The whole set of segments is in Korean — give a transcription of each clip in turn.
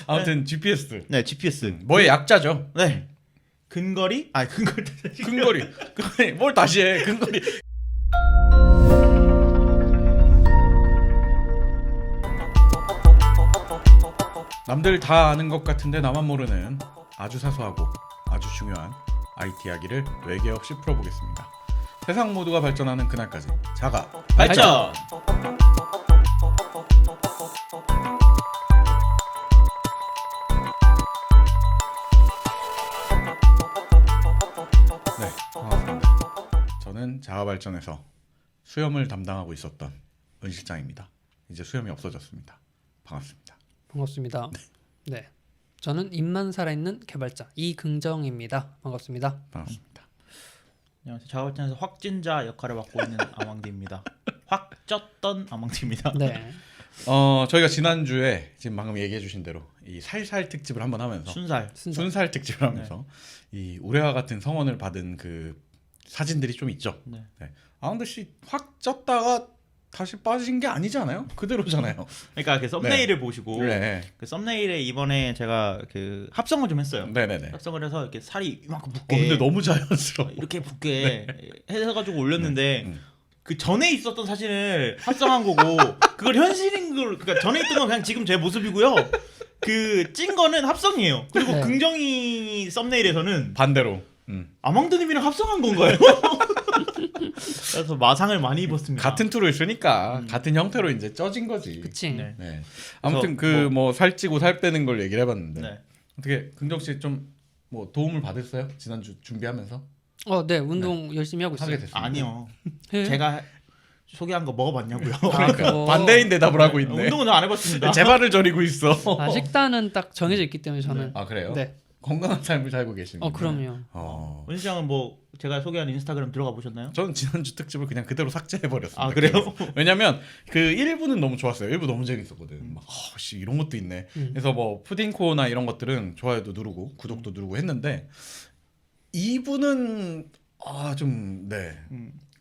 아무튼 GPS. 네, GPS. 뭐의 약자죠. 네. 근거리? 아, 근거리. 근거리. 뭘 다시 해. 근거리. 남들 다 아는 것 같은데 나만 모르는 아주 사소하고 아주 중요한 IT 이야기를 외계 없이 풀어보겠습니다. 세상 모두가 발전하는 그날까지 자가 발전. 네, 반갑습니다. 저는 자가발전에서 수염을 담당하고 있었던 은 실장입니다. 이제 수염이 없어졌습니다. 반갑습니다. 반갑습니다. 네. 저는 입만 살아있는 개발자 이긍정입니다. 반갑습니다. 반갑습니다. 안녕하세요. 자가발전에서 확진자 역할을 맡고 있는 아망디입니다. 확 쪘던 아망디입니다. 네. 저희가 지난주에 지금 방금 얘기해주신 대로 이 살살 특집을 한번 하면서 순살 특집을 하면서 이 우레와 같은 성원을 받은 그 사진들이 좀 있죠. 네. 네. 아운드 씨 확 쪘다가 다시 빠진 게 아니잖아요. 그대로잖아요. 그러니까 그 썸네일을 보시고 네. 그 썸네일에 이번에 제가 그 합성을 좀 했어요. 네네네. 합성을 해서 이렇게 살이 이만큼 붙게. 근데 너무 자연스러워. 이렇게 붙게 해가지고 올렸는데 네. 그 전에 있었던 사진을 합성한 거고 그걸 현실인 걸 그러니까 전에 있던 건 그냥 지금 제 모습이고요. 그 찐 거는 합성이에요. 그리고 네. 긍정이 썸네일에서는 반대로. 아망드님이랑 합성한 건가요? 그래서 마상을 많이 입었습니다. 같은 툴을 쓰니까 같은 형태로 이제 쪄진 거지. 그치. 네. 네. 아무튼 그 뭐 살찌고 살 빼는 걸 얘기를 해봤는데 네. 어떻게 긍정 씨 좀 뭐 도움을 받았어요? 지난주 준비하면서 네. 운동 열심히 하고 하게 있어요. 됐습니다. 아니요. 네. 제가 소개한 거 먹어봤냐고요. 그러니까 반대인 대답을 하고 있네. 운동은 안 해봤습니다. 제 발을 저리고 있어. 식단은 딱 정해져 있기 때문에 저는. 아 그래요? 네. 건강한 삶을 살고 계십니다. 그럼요. 은 시장은 뭐 제가 소개한 인스타그램 들어가 보셨나요? 저는 지난주 특집을 그냥 그대로 삭제해 버렸습니다. 아 그래요? 왜냐면 그 1부는 너무 좋았어요. 1부 너무 재밌었거든. 막 씨 이런 것도 있네. 그래서 뭐 푸딩코나 이런 것들은 좋아요도 누르고 구독도 누르고 했는데 2부는 좀 네.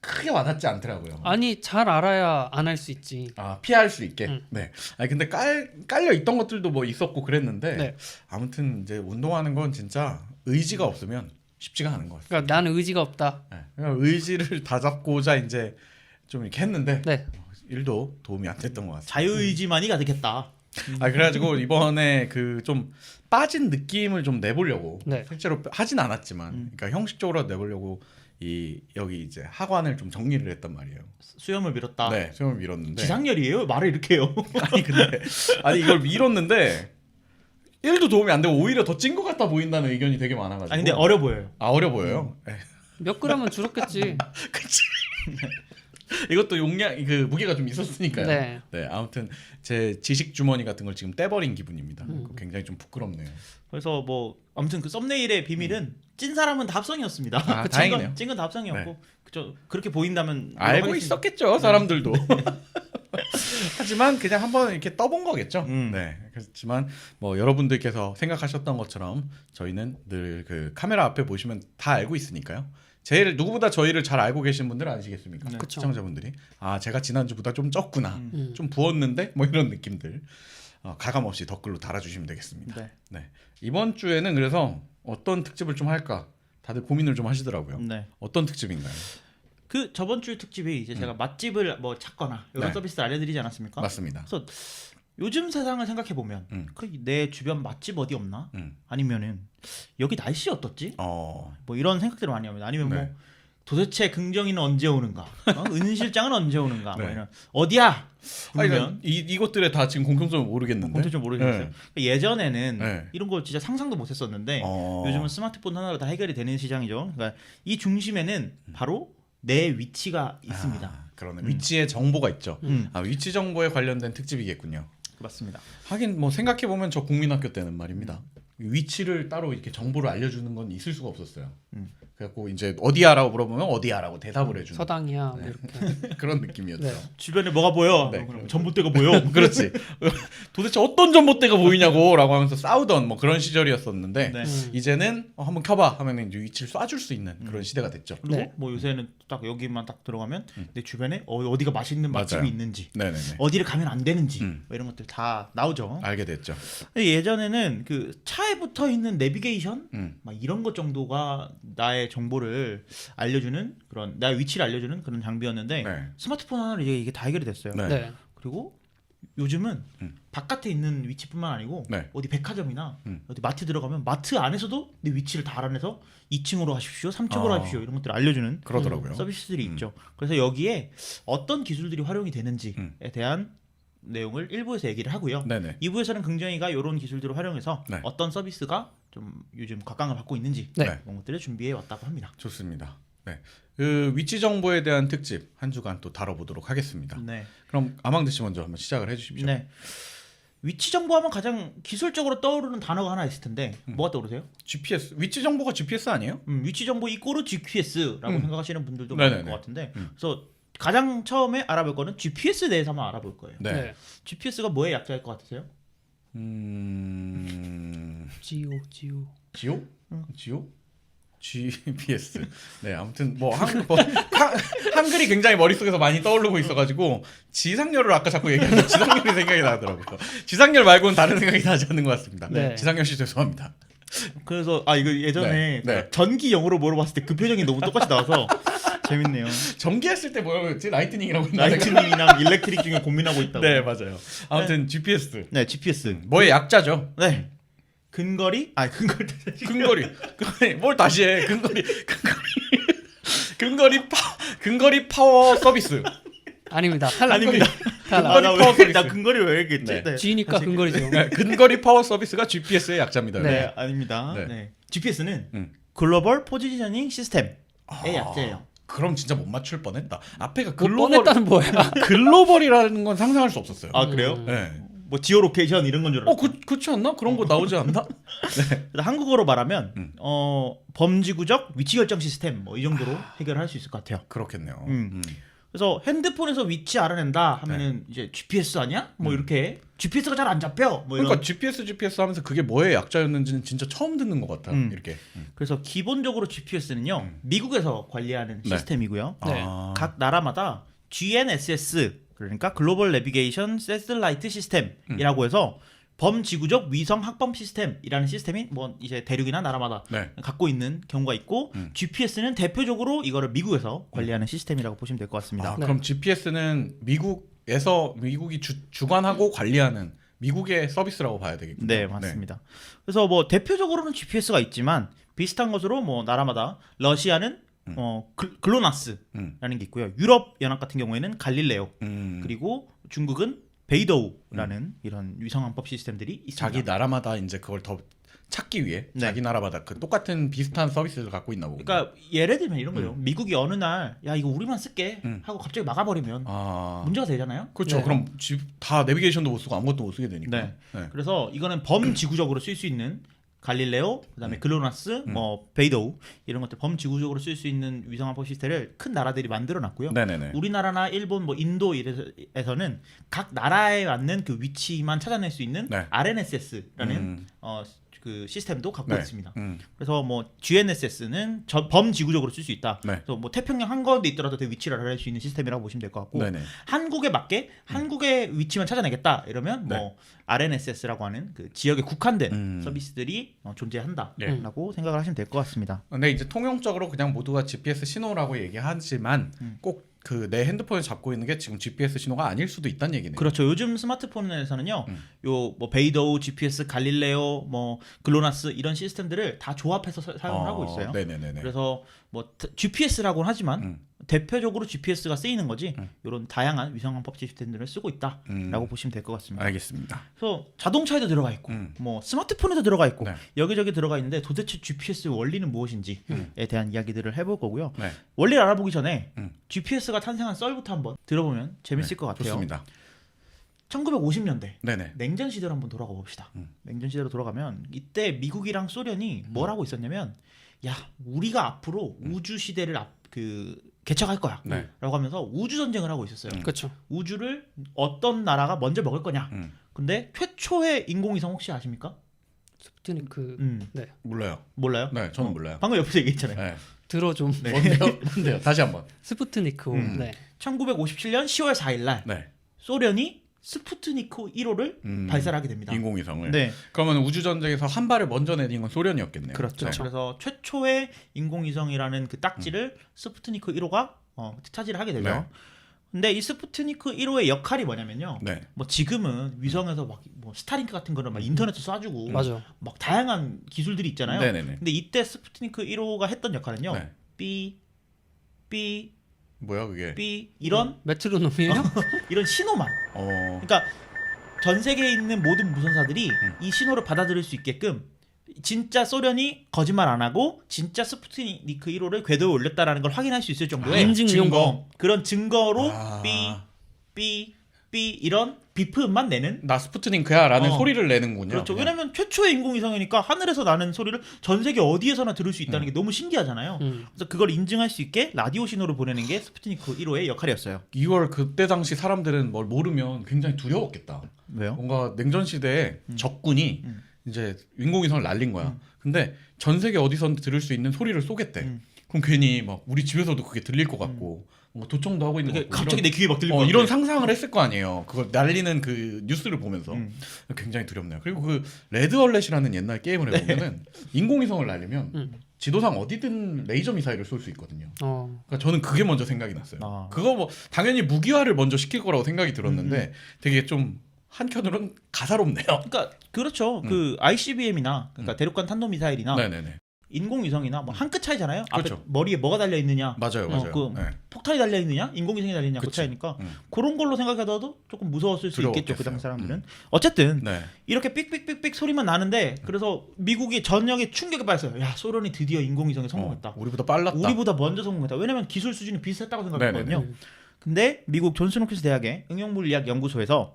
크게 와닿지 않더라고요. 아니 잘 알아야 안 할 수 있지. 피할 수 있게. 네. 아니 근데 깔려 있던 것들도 뭐 있었고 그랬는데 네. 아무튼 이제 운동하는 건 진짜 의지가 없으면 쉽지가 않은 것 같아요. 그러니까 나는 의지가 없다. 네. 그러니까 의지를 다잡고자 이제 좀 이렇게 했는데 네. 일도 도움이 안 됐던 것 같습니다. 자유의지만이 가득했다. 그래가지고 이번에 그 좀 빠진 느낌을 좀 내보려고 네. 실제로 하진 않았지만, 그러니까 형식적으로 내보려고 여기 이제 하관을 좀 정리를 했단 말이에요. 수염을 밀었다. 네, 수염을 밀었는데. 지상렬이에요? 말을 이렇게 해요? 아니 이걸 밀었는데 1도 도움이 안 되고 오히려 더 찐 것 같아 보인다는 의견이 되게 많아가지고. 아니 근데 어려 보여요. 어려 보여요. 몇 그램은 줄었겠지. 그치. 이것도 용량 그 무게가 좀 있었으니까요. 네. 네, 아무튼 제 지식 주머니 같은 걸 지금 떼버린 기분입니다. 굉장히 좀 부끄럽네요. 그래서 뭐 아무튼 그 썸네일의 비밀은 찐 사람은 다 합성이었습니다. 다행이네요. 찐 건 다 합성이었고 그쵸. 그렇게 보인다면 알고 하겠습니다. 있었겠죠, 사람들도. 하지만 그냥 한번 이렇게 떠본 거겠죠. 네. 그렇지만 뭐 여러분들께서 생각하셨던 것처럼 저희는 늘 그 카메라 앞에 보시면 다 알고 있으니까요. 제일 누구보다 저희를 잘 알고 계신 분들은 아시겠습니까? 네. 시청자분들이 제가 지난주보다 좀 쪘구나, 좀 부었는데 뭐 이런 느낌들 가감 없이 댓글로 달아주시면 되겠습니다. 네. 네. 이번 주에는 그래서 어떤 특집을 좀 할까 다들 고민을 좀 하시더라고요. 네. 어떤 특집인가요? 그 저번 주 특집이 이제 제가 맛집을 뭐 찾거나 이런 네. 서비스를 알려드리지 않았습니까? 맞습니다. 그래서 요즘 세상을 생각해 보면 내 주변 맛집 어디 없나? 아니면은 여기 날씨 어떻지? 어. 뭐 이런 생각들을 많이 합니다. 아니면 네. 뭐 도대체 긍정이는 언제 오는가? 은 실장은 언제 오는가? 네. 뭐 이런 어디야? 아니, 그러면 이것들에 다 지금 공통점을 모르겠는데. 공통 좀 모르겠어요. 네. 예전에는 네. 이런 거 진짜 상상도 못했었는데 어. 요즘은 스마트폰 하나로 다 해결이 되는 시장이죠. 그러니까 이 중심에는 바로 내 위치가 있습니다. 그러네. 위치에 정보가 있죠. 음. 위치 정보에 관련된 특집이겠군요. 맞습니다. 하긴 뭐 생각해 보면 저 국민학교 때는 말입니다. 위치를 따로 이렇게 정보를 알려주는 건 있을 수가 없었어요. 그래갖고 이제 어디야라고 물어보면 어디야라고 대답을 해주는 서당이야 뭐 이렇게. 그런 느낌이었죠. 네. 주변에 뭐가 보여? 네. 그럼 전봇대가 보여. 그렇지. 도대체 어떤 전봇대가 보이냐고라고 하면서 싸우던 뭐 그런 시절이었었는데 네. 이제는 한번 켜봐 하면 이제 위치를 쏴줄 수 있는 그런 시대가 됐죠. 그리고 네. 뭐 요새는 딱 여기만 딱 들어가면 내 주변에 어디가 맛있는 맛집이 맞아요. 있는지, 네네네. 어디를 가면 안 되는지 뭐 이런 것들 다 나오죠. 알게 됐죠. 근데 예전에는 그 차에 붙어 있는 내비게이션 막 이런 것 정도가 나의 정보를 알려주는 그런 나의 위치를 알려주는 그런 장비였는데 네. 스마트폰 하나로 이게 다 해결이 됐어요. 네. 네. 그리고 요즘은 바깥에 있는 위치뿐만 아니고 네. 어디 백화점이나 어디 마트 들어가면 마트 안에서도 내 위치를 다 알아내서 2층으로 가십시오, 3층으로 가십시오 이런 것들을 알려주는 그러더라고요. 서비스들이 있죠. 그래서 여기에 어떤 기술들이 활용이 되는지에 대한 내용을 1부에서 얘기를 하고요. 네네. 2부에서는 긍정이가 이런 기술들을 활용해서 네. 어떤 서비스가 좀 요즘 각광을 받고 있는지 네. 이런 것들을 준비해 왔다고 합니다. 좋습니다. 네. 그 위치 정보에 대한 특집 한 주간 또 다뤄보도록 하겠습니다. 네. 그럼 아망드 씨 먼저 한번 시작을 해주십시오. 네. 위치 정보하면 가장 기술적으로 떠오르는 단어가 하나 있을 텐데 뭐가 떠오르세요? GPS 위치 정보가 GPS 아니에요? 위치 정보 이꼬르 GPS라고 생각하시는 분들도 네네네. 많을 것 같은데 그래서 가장 처음에 알아볼 거는 GPS에 대해서 한번 알아볼 거예요. 네. 네. GPS가 뭐의 약자일 것 같으세요? 지오. 지오? 지오? GPS. 네, 아무튼 뭐 한글이 굉장히 머릿속에서 많이 떠오르고 있어가지고 지상렬을 아까 자꾸 얘기하는데 지상렬이 생각이 나더라고요. 지상렬 말고는 다른 생각이 나지 않는 것 같습니다. 네. 지상렬 씨 죄송합니다. 그래서 이거 예전에 네, 네. 전기 영어로 물어봤을 때 그 표정이 너무 똑같이 나와서 재밌네요. 전기했을 때 뭐라고 했지? 라이트닝이라고 했나요? 라이트닝이랑 일렉트릭 중에 고민하고 있다고. 네, 맞아요. 아무튼 GPS. 네, GPS. 뭐의 약자죠? 네. 근거리? 근거리. 뭘 다시 해? 근거리 파워 서비스. 아닙니다. 탈락. 아닙니다. 탈락. 근거리 파워 서비스. 나 근거리 왜 얘기했지? 네. 네. G니까 근거리죠. 네, 근거리 파워 서비스가 GPS의 약자입니다. 네, 아닙니다. 네. 네. GPS는 글로벌 글로벌 포지셔닝 시스템의 약자예요. 그럼 진짜 못 맞출 뻔했다. 앞에가 뭐 뻔했다는 뭐야? 글로벌이라는 건 상상할 수 없었어요. 아, 그래요? 네. 뭐 지오로케이션 이런 건 줄 알았어요. 그렇지 않나? 그런 거 나오지 않나? 그래서 한국어로 말하면 범지구적 위치 결정 시스템 뭐 이 정도로 해결할 수 있을 것 같아요. 그렇겠네요. 그래서 핸드폰에서 위치 알아낸다 하면은 이제 GPS 아니야? 뭐 이렇게 GPS가 잘 안 잡혀. 뭐 이런. 그러니까 GPS 하면서 그게 뭐의 약자였는지는 진짜 처음 듣는 것 같아요. 이렇게. 그래서 기본적으로 GPS는요 미국에서 관리하는 네. 시스템이고요. 네. 각 나라마다 GNSS 그러니까 글로벌 내비게이션 세틀라이트 시스템이라고 해서 범지구적 위성 확범 시스템이라는 시스템이 뭐 이제 대륙이나 나라마다 네. 갖고 있는 경우가 있고 GPS는 대표적으로 이거를 미국에서 관리하는 시스템이라고 보시면 될 것 같습니다. 그럼 GPS는 미국이 주관하고 관리하는 미국의 서비스라고 봐야 되겠군요. 네, 맞습니다. 그래서 뭐 대표적으로는 GPS가 있지만 비슷한 것으로 뭐 나라마다 러시아는 글로나스라는 게 있고요. 유럽 연합 같은 경우에는 갈릴레오 그리고 중국은 베이도우라는 이런 위성 항법 시스템들이 있습니다. 자기 나라마다 이제 그걸 더 찾기 위해 네. 자기 나라마다 그 똑같은 비슷한 서비스를 갖고 있나 보군요. 그러니까 예를 들면 이런 거예요. 미국이 어느 날 야 이거 우리만 쓸게 하고 갑자기 막아버리면 문제가 되잖아요. 그렇죠. 네. 그럼 다 내비게이션도 못 쓰고 아무것도 못 쓰게 되니까. 네. 그래서 이거는 범지구적으로 쓸 수 있는 갈릴레오, 그다음에 글로나스, 뭐 베이도우 이런 것들 범지구적으로 쓸 수 있는 위성 항법 시스템을 큰 나라들이 만들어놨고요. 네네네. 우리나라나 일본, 뭐 인도 이래서는 각 나라에 맞는 그 위치만 찾아낼 수 있는 네. RNSS라는 그 시스템도 갖고 네. 있습니다. 그래서 뭐 GNSS는 범지구적으로 쓸 수 있다. 네. 그래서 뭐 태평양 한가운데 있더라도 그 위치를 알아낼 수 있는 시스템이라고 보시면 될 것 같고 네네. 한국에 맞게 한국의 위치만 찾아내겠다 이러면 네. 뭐 RNSS라고 하는 그 지역에 국한된 서비스들이 존재한다라고 생각을 하시면 될 것 같습니다. 근데 이제 통용적으로 그냥 모두가 GPS 신호라고 얘기하지만 꼭 그 내 핸드폰에 잡고 있는 게 지금 GPS 신호가 아닐 수도 있다는 얘기네요. 그렇죠. 요즘 스마트폰에서는요, 요 뭐 베이도우, GPS, 갈릴레오, 뭐 글로나스 이런 시스템들을 다 조합해서 사용을 하고 있어요. 네네네. 그래서 뭐 GPS라고는 하지만 대표적으로 GPS가 쓰이는 거지 이런 다양한 위성 항법 시스템들을 쓰고 있다라고 보시면 될 것 같습니다. 알겠습니다. 그래서 자동차에도 들어가 있고 뭐 스마트폰에도 들어가 있고 네. 여기저기 들어가 있는데 도대체 GPS의 원리는 무엇인지에 대한 이야기들을 해볼 거고요. 네. 원리를 알아보기 전에 GPS가 탄생한 썰부터 한번 들어보면 재밌을 것 같아요. 좋습니다. 1950년대 네네. 냉전 시대로 한번 돌아가 봅시다. 냉전 시대로 돌아가면 이때 미국이랑 소련이 뭘 하고 있었냐면 야 우리가 앞으로 우주 시대를 개척할 거야. 네. 라고 하면서 우주 전쟁을 하고 있었어요. 그렇죠. 우주를 어떤 나라가 먼저 먹을 거냐. 근데 최초의 인공위성 혹시 아십니까? 스푸트니크 네. 몰라요. 몰라요? 네, 저는 몰라요. 방금 옆에서 얘기했잖아요. 네. 들어 좀. 네. 뭔데요? 다시 한번. 스푸트니크. 네. 1957년 10월 4일 날 네. 소련이 스푸트니크 1호를 발사를 하게 됩니다. 인공위성을. 네. 그러면 우주 전쟁에서 한 발을 먼저 내린 건 소련이었겠네요. 그렇죠. 네. 그래서 최초의 인공위성이라는 그 딱지를 스푸트니크 1호가 차지를 하게 되죠. 네. 근데 이 스푸트니크 1호의 역할이 뭐냐면요. 네. 뭐 지금은 위성에서 막 뭐 스타링크 같은 거를 막 인터넷에 쏴주고 맞아. 막 다양한 기술들이 있잖아요. 네네네. 근데 이때 스푸트니크 1호가 했던 역할은요. 네. 삐 뭐야 그게? 이런 메트로놈이에요? 이런 신호만. 어. 그러니까 전 세계에 있는 모든 무선사들이 이 신호를 받아들일 수 있게끔 진짜 소련이 거짓말 안 하고 진짜 스푸트니크 1호를 궤도에 올렸다라는 걸 확인할 수 있을 정도의 인증용 그런 증거로 아. 삐 이런 비프음만 내는. 나 스푸트니크야라는 소리를 내는군요. 그렇죠. 그냥. 왜냐면 최초의 인공위성이니까 하늘에서 나는 소리를 전 세계 어디에서나 들을 수 있다는 게 너무 신기하잖아요. 그래서 그걸 인증할 수 있게 라디오 신호를 보내는 게 스푸트니크 1호의 역할이었어요. 2월 그때 당시 사람들은 뭘 모르면 굉장히 두려웠겠다. 왜요? 뭔가 냉전 시대에 적군이 이제 인공위성을 날린 거야. 근데 전 세계 어디선 들을 수 있는 소리를 쏘겠대. 그럼 괜히 막 우리 집에서도 그게 들릴 것 같고 뭔가 도청도 하고 있는 것 같고 갑자기 내 귀에 막 들릴 것 이런 같아. 상상을 했을 거 아니에요. 그걸 날리는 그 뉴스를 보면서 굉장히 두렵네요. 그리고 그 레드얼렛이라는 옛날 게임을 해보면은 인공위성을 날리면 지도상 어디든 레이저 미사일을 쏠 수 있거든요. 그러니까 저는 그게 먼저 생각이 났어요. 아. 그거 뭐 당연히 무기화를 먼저 시킬 거라고 생각이 들었는데 되게 좀 한편으로는 가사롭네요. 그러니까 그렇죠. 그 ICBM이나 그러니까 대륙간 탄도 미사일이나 네네네. 인공위성이나 뭐 한 끗 차이잖아요. 그렇죠. 앞에 머리에 뭐가 달려 있느냐, 맞아요. 그 네. 폭탄이 달려 있느냐, 인공위성이 달려 있느냐 그 그치. 차이니까 그런 걸로 생각해도 조금 무서웠을 수 두려웠겠어요. 있겠죠. 그 당시 사람들은. 어쨌든 네. 이렇게 삑삑삑삑 소리만 나는데 그래서 미국이 전역에 충격에 빠졌어요. 야 소련이 드디어 인공위성에 성공했다. 우리보다 빨랐다. 우리보다 먼저 성공했다. 왜냐면 기술 수준이 비슷했다고 생각했거든요. 네네네. 근데 미국 존스 홉킨스 대학의 응용물리학 연구소에서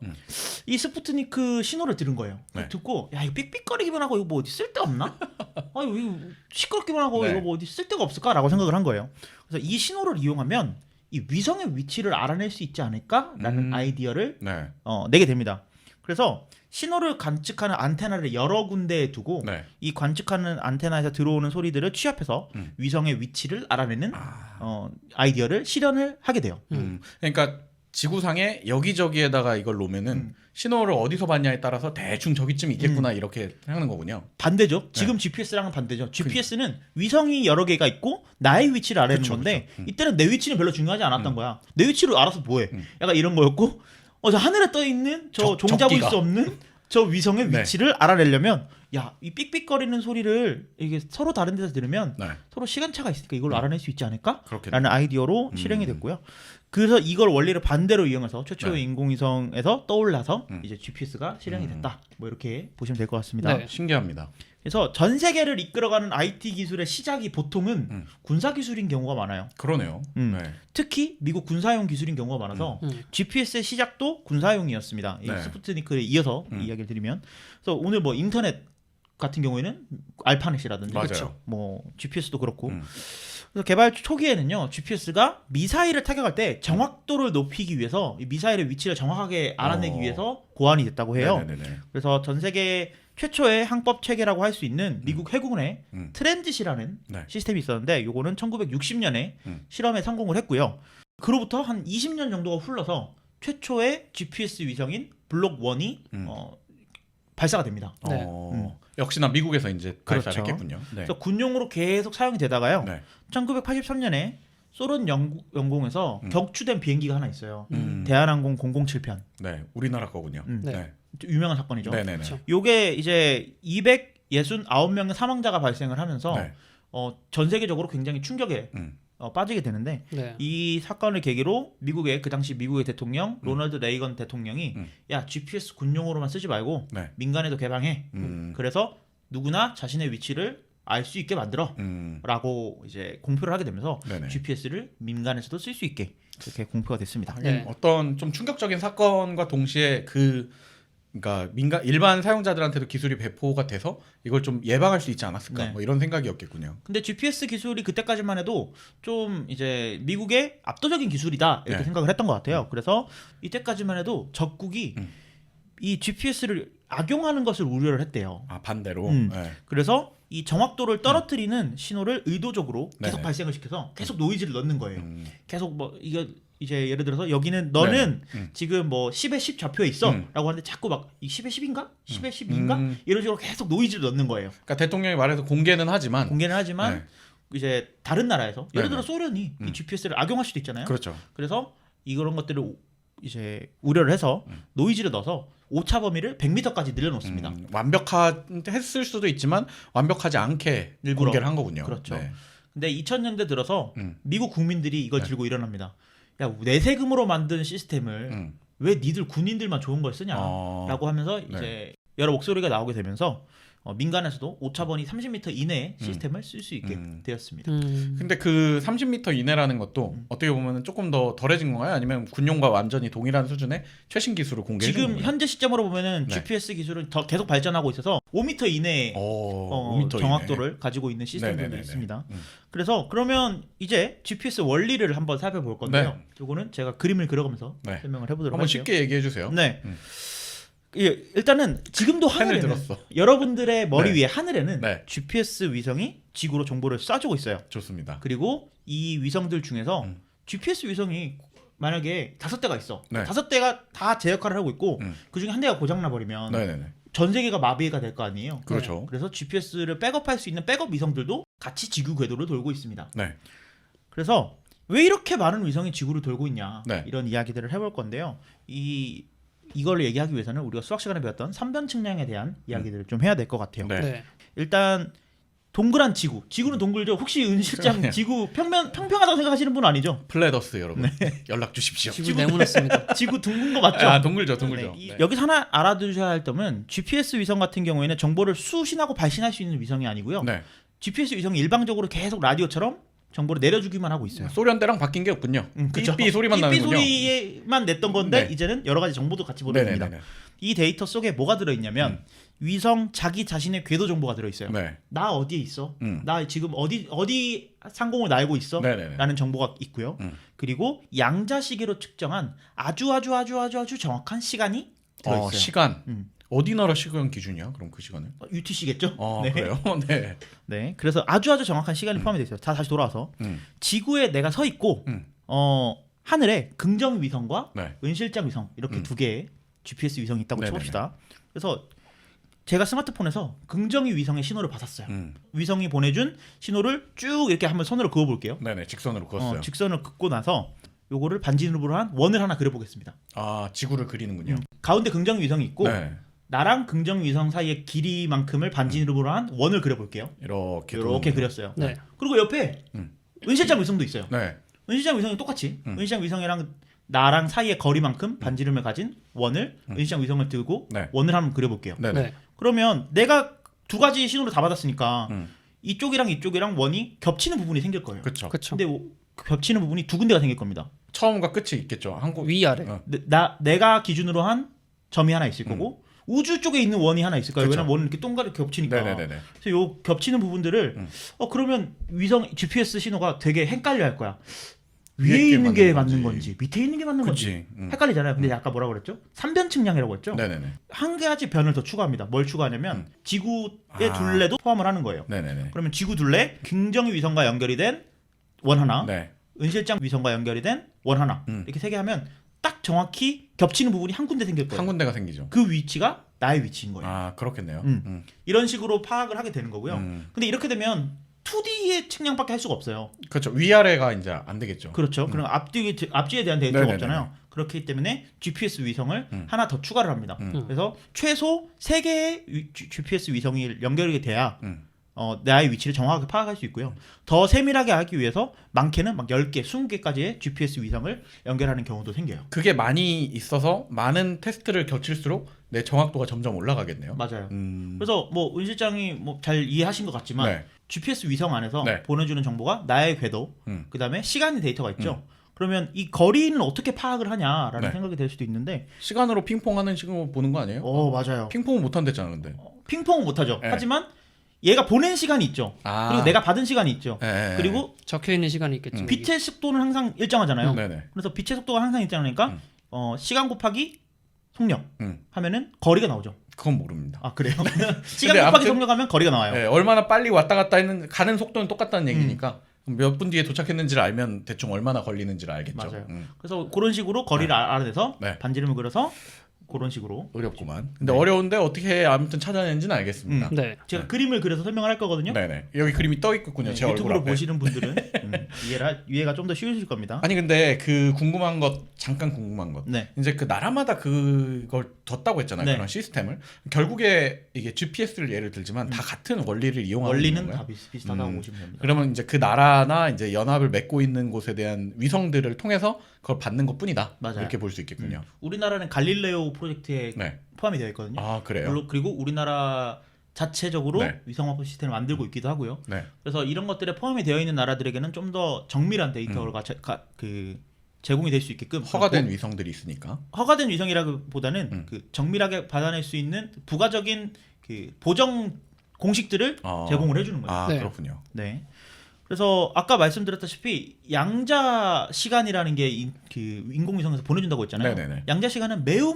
이 스푸트니크 신호를 들은 거예요. 네. 듣고 야 이거 삑삑거리기만 하고 이거 뭐 어디 쓸데없나? 아 이거 시끄럽기만 하고 네. 이거 뭐 어디 쓸데가 없을까라고 생각을 한 거예요. 그래서 이 신호를 이용하면 이 위성의 위치를 알아낼 수 있지 않을까라는 아이디어를 네. 내게 됩니다. 그래서 신호를 관측하는 안테나를 여러 군데에 두고 네. 이 관측하는 안테나에서 들어오는 소리들을 취합해서 위성의 위치를 알아내는 아이디어를 실현을 하게 돼요. 그러니까 지구상에 여기저기에다가 이걸 놓으면은 신호를 어디서 받냐에 따라서 대충 저기쯤 있겠구나 이렇게 하는 거군요. 반대죠. 지금 GPS랑은 반대죠. GPS는 위성이 여러 개가 있고 나의 위치를 알아내는 그쵸, 건데 그쵸. 이때는 내 위치는 별로 중요하지 않았던 거야. 내 위치를 알아서 뭐해? 약간 이런 거였고 저 하늘에 떠 있는 저 종잡을 적기가. 수 없는 저 위성의 네. 위치를 알아내려면 이 삑삑거리는 소리를 이게 서로 다른 데서 들으면 네. 서로 시간차가 있으니까 이걸 알아낼 수 있지 않을까? 그렇겠네요. 라는 아이디어로 실행이 됐고요. 그래서 이걸 원리를 반대로 이용해서 최초의 네. 인공위성에서 떠올라서 이제 GPS가 실행이 됐다. 뭐 이렇게 보시면 될 것 같습니다. 네. 신기합니다. 그래서 전 세계를 이끌어가는 IT 기술의 시작이 보통은 군사 기술인 경우가 많아요. 그러네요. 음. 네. 특히 미국 군사용 기술인 경우가 많아서 GPS의 시작도 군사용이었습니다. 이 네. 스푸트니크에 이어서 이야기를 드리면, 그래서 오늘 뭐 인터넷 같은 경우에는 알파넷이라든지 맞아요. 그렇죠. 뭐 GPS도 그렇고. 그래서 개발 초기에는요, GPS가 미사일을 타격할 때 정확도를 높이기 위해서 이 미사일의 위치를 정확하게 알아내기 위해서 고안이 됐다고 해요. 네네네. 그래서 전 세계 최초의 항법 체계라고 할 수 있는 미국 해군의 트랜짓이라는 네. 시스템이 있었는데 요거는 1960년에 실험에 성공을 했고요. 그로부터 한 20년 정도가 흘러서 최초의 GPS 위성인 블록 1이 발사가 됩니다. 네. 역시나 미국에서 이제 그렇죠. 발사했겠군요. 네. 그래서 군용으로 계속 사용이 되다가요. 네. 1983년에 소련 영공에서 격추된 비행기가 하나 있어요. 음. 대한항공 007편. 네, 우리나라 거군요. 네. 네. 유명한 사건이죠. 네네네. 그렇죠. 요게 이제 269명의 사망자가 발생을 하면서 네. 전 세계적으로 굉장히 충격에 빠지게 되는데 네. 이 사건을 계기로 그 당시 미국의 대통령 로널드 레이건 대통령이 야 GPS 군용으로만 쓰지 말고 네. 민간에도 개방해. 그래서 누구나 자신의 위치를 알 수 있게 만들어라고 이제 공표를 하게 되면서 네네. GPS를 민간에서도 쓸 수 있게 이렇게 공표가 됐습니다. 하긴 네. 어떤 좀 충격적인 사건과 동시에 그 그러니까 일반 사용자들한테도 기술이 배포가 돼서 이걸 좀 예방할 수 있지 않았을까 네. 뭐 이런 생각이었겠군요. 근데 GPS 기술이 그때까지만 해도 좀 이제 미국의 압도적인 기술이다 이렇게 네. 생각을 했던 것 같아요. 그래서 이때까지만 해도 적국이 이 GPS를 악용하는 것을 우려를 했대요. 아 반대로. 네. 그래서 이 정확도를 떨어뜨리는 신호를 의도적으로 계속 네네. 발생을 시켜서 계속 노이즈를 넣는 거예요. 음. 계속 뭐 이거 이제 예를 들어서 여기는 너는 지금 뭐 10에 10 좌표에 있어라고 하는데 자꾸 막 이 10에 10인가? 10에 12인가? 이런 식으로 계속 노이즈를 넣는 거예요. 그러니까 대통령이 말해서 공개는 하지만 공개는 하지만 네. 이제 다른 나라에서 예를 들어 네네. 소련이 이 GPS를 악용할 수도 있잖아요. 그렇죠. 그래서 이런 것들을 이제 우려를 해서 노이즈를 넣어서 오차 범위를 100m까지 늘려놓습니다. 완벽했을 수도 있지만 완벽하지 않게 일부러. 공개를 한 거군요. 그렇죠. 네. 근데 2000년대 들어서 미국 국민들이 이걸 네. 들고 일어납니다. 야, 내 세금으로 만든 시스템을 음. 왜 니들 군인들만 좋은 걸 쓰냐? 어. 라고 하면서 네. 이제 여러 목소리가 나오게 되면서 민간에서도 오차범위 30m 이내의 시스템을 쓸 수 있게 되었습니다. 근데 그 30m 이내라는 것도 어떻게 보면 조금 더 덜해진 건가요? 아니면 군용과 완전히 동일한 수준의 최신 기술을 공개해 준 지금 건가요? 현재 시점으로 보면은 네. GPS 기술은 더 계속 발전하고 있어서 5m 이내의 5m 정확도를 이내. 가지고 있는 시스템들도 네네네네. 있습니다. 그래서 그러면 이제 GPS 원리를 한번 살펴볼 건데요. 이거는 제가 그림을 그려가면서 네. 설명을 해보도록 한번 할게요. 쉽게 얘기해 주세요. 네. 예, 일단은 지금도 펜을 하늘에는 들었어. 여러분들의 머리 네. 위에 하늘에는 네. GPS 위성이 지구로 정보를 쏴주고 있어요. 좋습니다. 그리고 이 위성들 중에서 GPS 위성이 만약에 5대가 있어. 네. 5대가 다 제 역할을 하고 있고 그 중에 한 대가 고장나 버리면 네네네. 전 세계가 마비가 될 거 아니에요. 그렇죠. 그래서 GPS를 백업할 수 있는 백업 위성들도 같이 지구 궤도를 돌고 있습니다. 네. 그래서 왜 이렇게 많은 위성이 지구를 돌고 있냐 네. 이런 이야기들을 해볼 건데요. 이걸 얘기하기 위해서는 우리가 수학 시간에 배웠던 3변 측량에 대한 이야기들을 좀 해야 될 것 같아요. 네. 네. 일단 동그란 지구는 동글죠. 혹시 은 실장 그럼요. 지구 평평하다고 생각하시는 분 아니죠? 플래더스 여러분 연락 주십시오. 지구 네모났습니다. 지구 둥근 거 맞죠? 아 동글죠, 동글죠. 네, 네. 여기서 하나 알아두셔야 할 점은 GPS 위성 같은 경우에는 정보를 수신하고 발신할 수 있는 위성이 아니고요. 네. GPS 위성이 일방적으로 계속 라디오처럼 정보를 내려주기만 하고 있어요. 소련 때랑 바뀐 게 없군요. 그쵸? 삐삐 소리만 삐삐 나는군요. 소리만 냈던 건데 네. 이제는 여러 가지 정보도 같이 보내줍니다. 네네네. 이 데이터 속에 뭐가 들어있냐면 위성 자기 자신의 궤도 정보가 들어있어요. 네. 나 어디에 있어? 음. 나 지금 어디 상공을 날고 있어? 네네네. 라는 정보가 있고요. 그리고 양자 시계로 측정한 아주 정확한 시간이 들어있어요. 시간. 어디 나라 시간 기준이야? 그럼 그 시간은? UTC겠죠? 네. 그래요? 네. 네. 그래서 아주 정확한 시간이 포함이 되어 있어요. 다시 돌아와서 지구에 내가 서 있고 하늘에 긍정 위성과 네. 은실장 위성 이렇게 두 개의 GPS 위성이 있다고 네네네. 쳐봅시다. 그래서 제가 스마트폰에서 긍정위 위성의 신호를 받았어요. 위성이 보내준 신호를 쭉 이렇게 한번 선으로 그어볼게요. 네네. 직선으로 그었어요. 직선을 긋고 나서 요거를 반지름으로 한 원을 하나 그려보겠습니다. 아 지구를 그리는군요. 가운데 긍정 위성이 있고 네. 나랑 긍정 위성 사이의 길이만큼을 반지름으로 한 원을 그려볼게요. 이렇게 그렸어요. 네. 그리고 옆에 은실장 위성도 있어요. 네. 은실장 위성이 똑같이 은실장 위성이랑 나랑 사이의 거리만큼 반지름을 가진 원을 은실장 위성을 들고 네. 원을 한번 그려볼게요. 네. 네. 그러면 내가 두 가지 신호를 다 받았으니까 이쪽이랑 원이 겹치는 부분이 생길 거예요. 그렇죠. 그렇죠. 근데 겹치는 부분이 두 군데가 생길 겁니다. 처음과 끝이 있겠죠. 한국 위아래. 내가 기준으로 한 점이 하나 있을 거고 우주 쪽에 있는 원이 하나 있을 거예요. 그쵸. 왜냐면 원은 이렇게 동그랗게 겹치니까. 네네네. 그래서 요 겹치는 부분들을 그러면 위성 GPS 신호가 되게 헷갈려 할 거야. 위에 있는 게 맞는 건지 밑에 있는 게 맞는 건지 그치. 헷갈리잖아요. 근데 아까 뭐라고 그랬죠? 3변 측량이라고 했죠? 네네네. 한 가지 변을 더 추가합니다. 뭘 추가하냐면 지구의 둘레도 포함을 하는 거예요. 네네네. 그러면 지구 둘레 긍정위 위성과 연결이 된 원 하나, 네. 은실장 위성과 연결이 된 원 하나 이렇게 세 개 하면 딱 정확히 겹치는 부분이 한 군데 생길 거예요. 한 군데가 생기죠. 그 위치가 나의 위치인 거예요. 아 그렇겠네요. 이런 식으로 파악을 하게 되는 거고요. 근데 이렇게 되면 2D의 측량밖에 할 수가 없어요. 그렇죠. 위아래가 이제 안 되겠죠. 그렇죠. 그럼 앞뒤에 대한 데이터가 네네네네. 없잖아요. 그렇기 때문에 GPS 위성을 하나 더 추가를 합니다. 그래서 최소 3개의 GPS 위성이 연결이 돼야 나의 위치를 정확하게 파악할 수 있고요. 더 세밀하게 하기 위해서 많게는 막 10개, 20개까지의 GPS 위성을 연결하는 경우도 생겨요. 그게 많이 있어서 많은 테스트를 겹칠수록 내 정확도가 점점 올라가겠네요. 맞아요. 그래서 뭐 은 실장이 뭐 잘 이해하신 것 같지만 네. GPS 위성 안에서 네. 보내주는 정보가 나의 궤도, 그다음에 시간의 데이터가 있죠. 그러면 이 거리는 어떻게 파악을 하냐라는 네. 생각이 될 수도 있는데 시간으로 핑퐁하는 식으로 보는 거 아니에요? 맞아요. 핑퐁은 못 한댔잖아 근데. 핑퐁은 못하죠. 네. 하지만 얘가 보낸 시간이 있죠. 아. 그리고 내가 받은 시간이 있죠. 네. 그리고 적혀 있는 시간이 있겠죠. 빛의 속도는 항상 일정하잖아요. 네네. 그래서 빛의 속도가 항상 일정하니까 시간 곱하기 속력 음. 하면은 거리가 나오죠. 그건 모릅니다. 아 그래요? 시간 근데 곱하기 아무튼- 속력하면 거리가 나와요. 네, 얼마나 빨리 왔다 갔다 했는 가는 속도는 똑같다는 얘기니까 몇 분 뒤에 도착했는지를 알면 대충 얼마나 걸리는지를 알겠죠. 맞아요. 그래서 그런 식으로 거리를 알아내서 네. 반지름을 그려서 그런 식으로 어렵구만. 근데 네. 어려운데 어떻게 아무튼 찾아내는지는 알겠습니다. 네. 제가 그림을 그려서 설명을 할 거거든요. 네네. 여기 그림이 떠 있군요. 네, 제 얼굴 유튜브로 앞에. 보시는 분들은 이해가 좀 더 쉬우실 겁니다. 아니 근데 그 궁금한 것 잠깐 궁금한 것. 네. 이제 그 나라마다 그걸 뒀다고 했잖아요. 네. 그런 시스템을. 결국에 이게 GPS를 예를 들지만 다 같은 원리를 이용하는 원리는 건가요? 다 비슷하다고 보시면 됩니다. 그러면 이제 그 나라나 이제 연합을 맺고 있는 곳에 대한 위성들을 통해서 그걸 받는 것뿐이다. 맞아요. 이렇게 볼 수 있겠군요. 우리나라는 갈릴레오 프로젝트에 네. 포함이 되어 있거든요. 아 그래요? 물론 그리고 우리나라 자체적으로 네. 위성화법 시스템을 만들고 있기도 하고요. 네. 그래서 이런 것들에 포함이 되어 있는 나라들에게는 좀 더 정밀한 데이터가 제공이 될 수 있게끔 허가된 위성들이 있으니까. 허가된 위성이라기보다는 그 정밀하게 받아낼 수 있는 부가적인 그 보정 공식들을 제공을 해주는 거예요. 아 네. 그렇군요. 네. 그래서 아까 말씀드렸다시피 양자 시간이라는 게 그 인공위성에서 보내준다고 했잖아요. 네네네. 양자 시간은 매우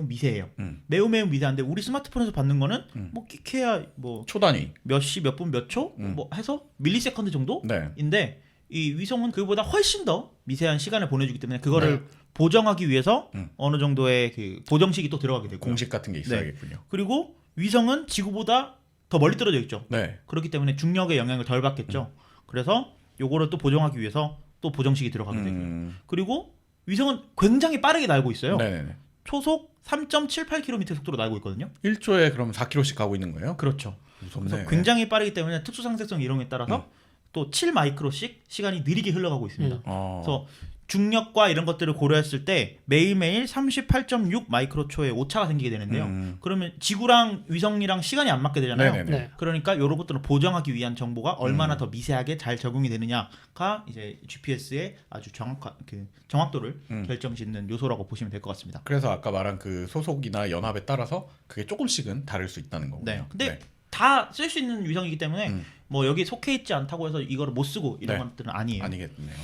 미세해요. 매우 미세한데 우리 스마트폰에서 받는 거는 뭐 끼케야 뭐 초단위. 몇 시, 몇 분, 몇 초 뭐 해서 밀리세컨드 네. 정도인데 이 위성은 그보다 훨씬 더 미세한 시간을 보내주기 때문에 그거를 네. 보정하기 위해서 어느 정도의 그 보정식이 또 들어가게 되고 공식 같은 게 있어야겠군요. 그리고 위성은 지구보다 더 멀리 떨어져 있죠. 네. 그렇기 때문에 중력의 영향을 덜 받겠죠. 그래서 요거를 또 보정하기 위해서 또 보정식이 들어가게 되고요. 그리고 위성은 굉장히 빠르게 날고 있어요. 네네네. 초속 3.78km 속도로 날고 있거든요. 1조에 그럼 4km씩 가고 있는 거예요? 그렇죠. 무섭네. 그래서 굉장히 빠르기 때문에 특수 상세성 이론에 따라서 또 7마이크로씩 시간이 느리게 흘러가고 있습니다. 그래서 중력과 이런 것들을 고려했을 때 매일매일 38.6 마이크로초의 오차가 생기게 되는데요. 그러면 지구랑 위성이랑 시간이 안 맞게 되잖아요. 네네네. 네. 그러니까 이런 것들을 보정하기 위한 정보가 얼마나 더 미세하게 잘 적용이 되느냐가 이제 GPS의 아주 정확한 그 정확도를 결정짓는 요소라고 보시면 될 것 같습니다. 그래서 아까 말한 그 소속이나 연합에 따라서 그게 조금씩은 다를 수 있다는 거군요. 네. 근데 다 쓸 수 있는 위성이기 때문에 뭐 여기 속해 있지 않다고 해서 이거를 못 쓰고 이런 네. 것들은 아니에요. 아니겠네요.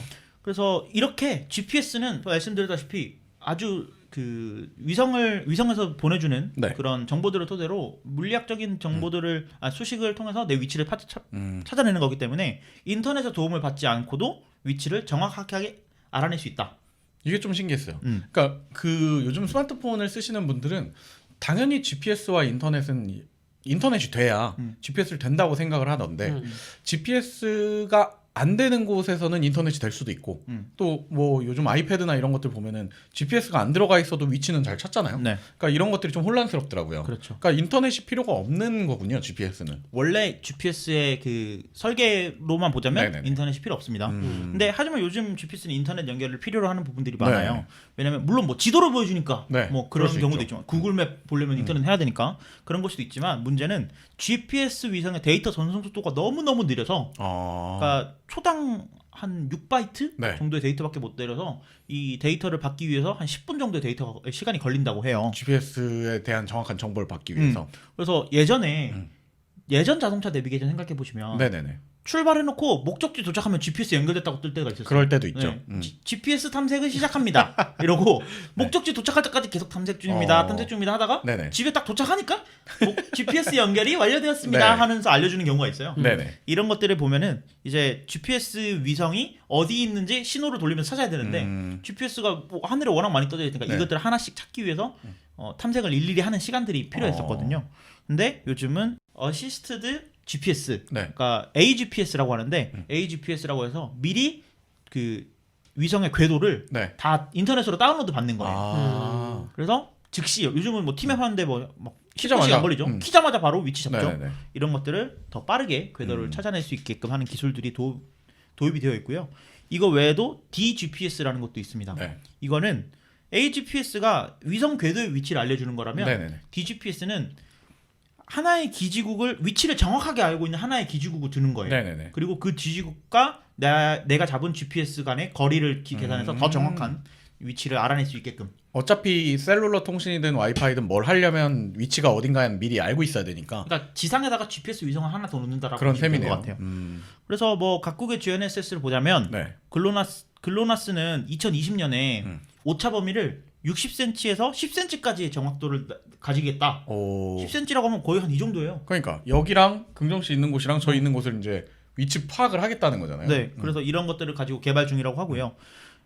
그래서 이렇게 GPS는 말씀드렸다시피 아주 그 위성에서 보내주는 네. 그런 정보들을 토대로 물리학적인 정보들을 수식을 통해서 내 위치를 찾아내는 거기 때문에 인터넷의 도움을 받지 않고도 위치를 정확하게 알아낼 수 있다. 이게 좀 신기했어요. 그러니까 그 요즘 스마트폰을 쓰시는 분들은 당연히 GPS와 인터넷이 돼야 GPS를 된다고 생각을 하던데 GPS가 안 되는 곳에서는 인터넷이 될 수도 있고 또 뭐 요즘 아이패드나 이런 것들 보면은 GPS가 안 들어가 있어도 위치는 잘 찾잖아요. 네. 그러니까 이런 것들이 좀 혼란스럽더라고요. 그렇죠. 그러니까 인터넷이 필요가 없는 거군요, GPS는. 원래 GPS의 그 설계로만 보자면 네네네. 인터넷이 필요 없습니다. 근데 하지만 요즘 GPS는 인터넷 연결을 필요로 하는 부분들이 많아요. 네. 왜냐면 물론 뭐 지도를 보여주니까 네, 뭐 그럴 그런 수 경우도 있죠. 있지만 구글맵 보려면 인터넷 해야 되니까 그런 걸 수도 있지만 문제는 GPS 위성의 데이터 전송 속도가 너무 느려서 그러니까 초당 한 6바이트 네. 정도의 데이터밖에 못 내려서 이 데이터를 받기 위해서 한 10분 정도의 데이터 시간이 걸린다고 해요. GPS에 대한 정확한 정보를 받기 위해서. 그래서 예전 자동차 내비게이션 생각해 보시면 네네네. 출발해놓고 목적지 도착하면 GPS 연결됐다고 뜰 때가 있었어요. 그럴 때도 있죠. 네. GPS 탐색을 시작합니다. 이러고 목적지 도착할 때까지 계속 탐색 중입니다. 탐색 중입니다 하다가 네네. 집에 딱 도착하니까 GPS 연결이 완료되었습니다 네. 하면서 알려주는 경우가 있어요. 네네. 이런 것들을 보면은 이제 GPS 위성이 어디 있는지 신호를 돌리면서 찾아야 되는데 GPS가 뭐 하늘에 워낙 많이 떠져 있으니까 네. 이것들을 하나씩 찾기 위해서 탐색을 일일이 하는 시간들이 필요했었거든요. 근데 요즘은 어시스트드 GPS, 네. 그러니까 AGPS라고 하는데 AGPS라고 해서 미리 그 위성의 궤도를 네. 다 인터넷으로 다운로드 받는 거예요. 아. 그래서 즉시 요즘은 뭐 티맵 하는데 뭐 키자마자. 10분씩 안 걸리죠. 키자마자 바로 위치 잡죠. 네네네. 이런 것들을 더 빠르게 궤도를 찾아낼 수 있게끔 하는 기술들이 도입이 되어 있고요. 이거 외에도 DGPS라는 것도 있습니다. 네. 하나의 기지국을 위치를 정확하게 알고 있는 하나의 기지국을 두는 거예요. 네네네. 그리고 그 지지국과 내가 잡은 GPS 간의 거리를 계산해서 더 정확한 위치를 알아낼 수 있게끔. 어차피 셀룰러 통신이든 와이파이든 뭘 하려면 위치가 어딘가에 미리 알고 있어야 되니까. 그러니까 지상에다가 GPS 위성을 하나 더 놓는다라고 그런 보시면 셈이네요. 될것 같아요. 그래서 뭐 각국의 GNSS를 보자면 네. 글로나스는 2020년에 오차 범위를 60cm에서 10cm까지의 정확도를 가지겠다. 오. 10cm라고 하면 거의 한 이 정도예요. 그러니까 여기랑 긍정 씨 있는 곳이랑 저 있는 곳을 이제 위치 파악을 하겠다는 거잖아요. 네, 그래서 이런 것들을 가지고 개발 중이라고 하고요.